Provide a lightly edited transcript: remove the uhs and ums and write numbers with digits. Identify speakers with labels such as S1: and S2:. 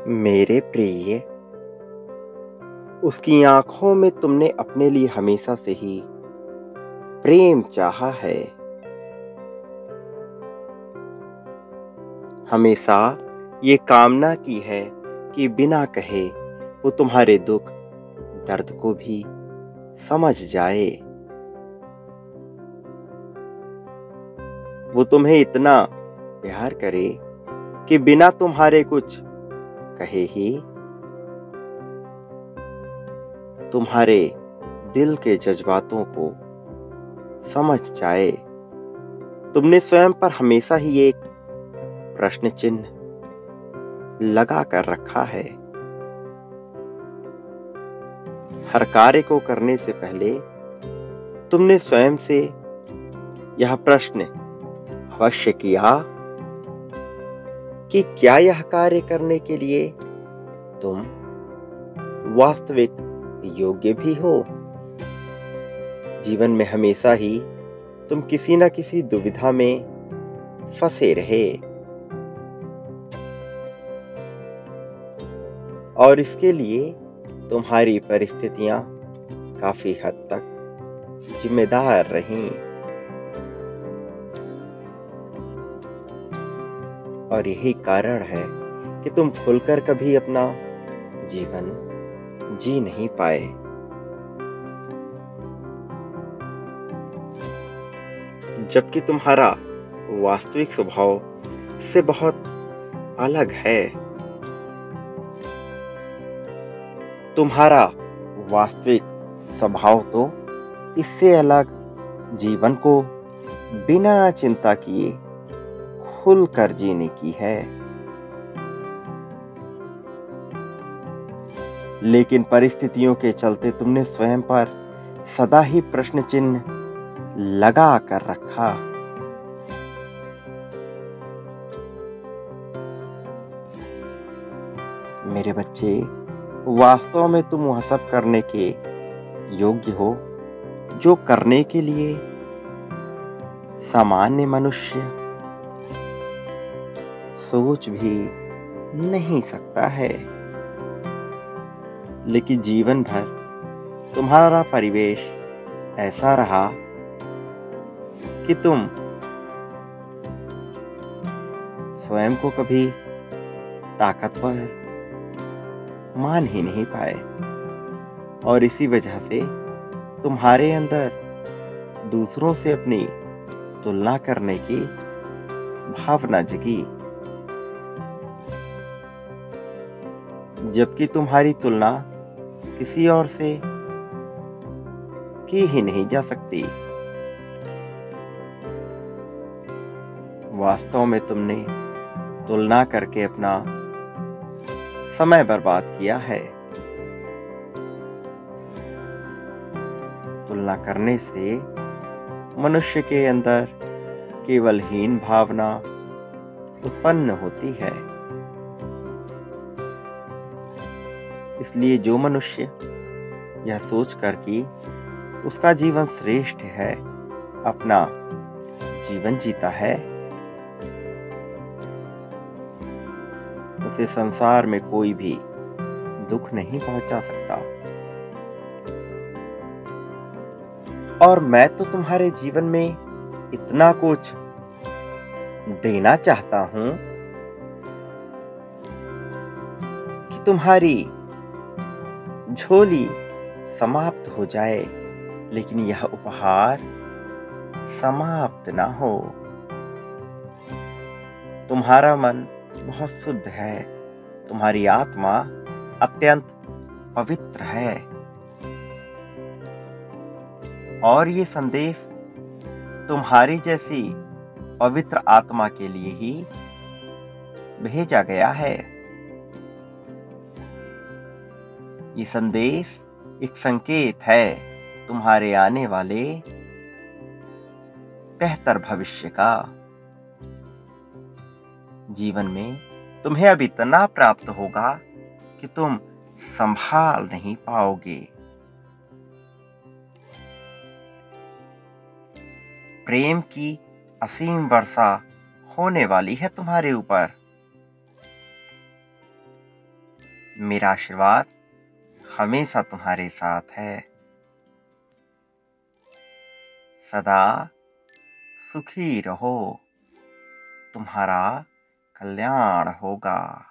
S1: मेरे प्रिय, उसकी आंखों में तुमने अपने लिए हमेशा से ही प्रेम चाहा है। हमेशा ये कामना की है कि बिना कहे वो तुम्हारे दुख दर्द को भी समझ जाए। वो तुम्हें इतना प्यार करे कि बिना तुम्हारे कुछ कहे ही तुम्हारे दिल के जज्बातों को समझ जाए। तुमने स्वयं पर हमेशा ही एक प्रश्न चिन्ह लगा कर रखा है। हर कार्य को करने से पहले तुमने स्वयं से यह प्रश्न अवश्य किया कि क्या यह कार्य करने के लिए तुम वास्तविक योग्य भी हो। जीवन में हमेशा ही तुम किसी न किसी दुविधा में फंसे रहे और इसके लिए तुम्हारी परिस्थितियां काफी हद तक जिम्मेदार रहीं। और यही कारण है कि तुम खुलकर कभी अपना जीवन जी नहीं पाए। जबकि तुम्हारा वास्तविक स्वभाव से बहुत अलग है। तुम्हारा वास्तविक स्वभाव तो इससे अलग जीवन को बिना चिंता किए खुलकर जीने की है। लेकिन परिस्थितियों के चलते तुमने स्वयं पर सदा ही प्रश्न चिन्ह लगा कर रखा। मेरे बच्चे, वास्तव में तुम वह सब करने के योग्य हो जो करने के लिए सामान्य मनुष्य सोच भी नहीं सकता है। लेकिन जीवन भर तुम्हारा परिवेश ऐसा रहा कि तुम स्वयं को कभी ताकतवर मान ही नहीं पाए और इसी वजह से तुम्हारे अंदर दूसरों से अपनी तुलना करने की भावना जगी। जबकि तुम्हारी तुलना किसी और से की ही नहीं जा सकती। वास्तव में तुमने तुलना करके अपना समय बर्बाद किया है। तुलना करने से मनुष्य के अंदर केवल हीन भावना उत्पन्न होती है। इसलिए जो मनुष्य यह सोचकर कि उसका जीवन श्रेष्ठ है अपना जीवन जीता है, उसे संसार में कोई भी दुख नहीं पहुंचा सकता। और मैं तो तुम्हारे जीवन में इतना कुछ देना चाहता हूं कि तुम्हारी झोली समाप्त हो जाए, लेकिन यह उपहार समाप्त ना हो। तुम्हारा मन बहुत शुद्ध है, तुम्हारी आत्मा अत्यंत पवित्र है और ये संदेश तुम्हारी जैसी पवित्र आत्मा के लिए ही भेजा गया है। ये संदेश एक संकेत है तुम्हारे आने वाले बेहतर भविष्य का। जीवन में तुम्हें अब इतना प्राप्त होगा कि तुम संभाल नहीं पाओगे। प्रेम की असीम वर्षा होने वाली है तुम्हारे ऊपर। मेरा आशीर्वाद हमेशा तुम्हारे साथ है। सदा सुखी रहो, तुम्हारा कल्याण होगा।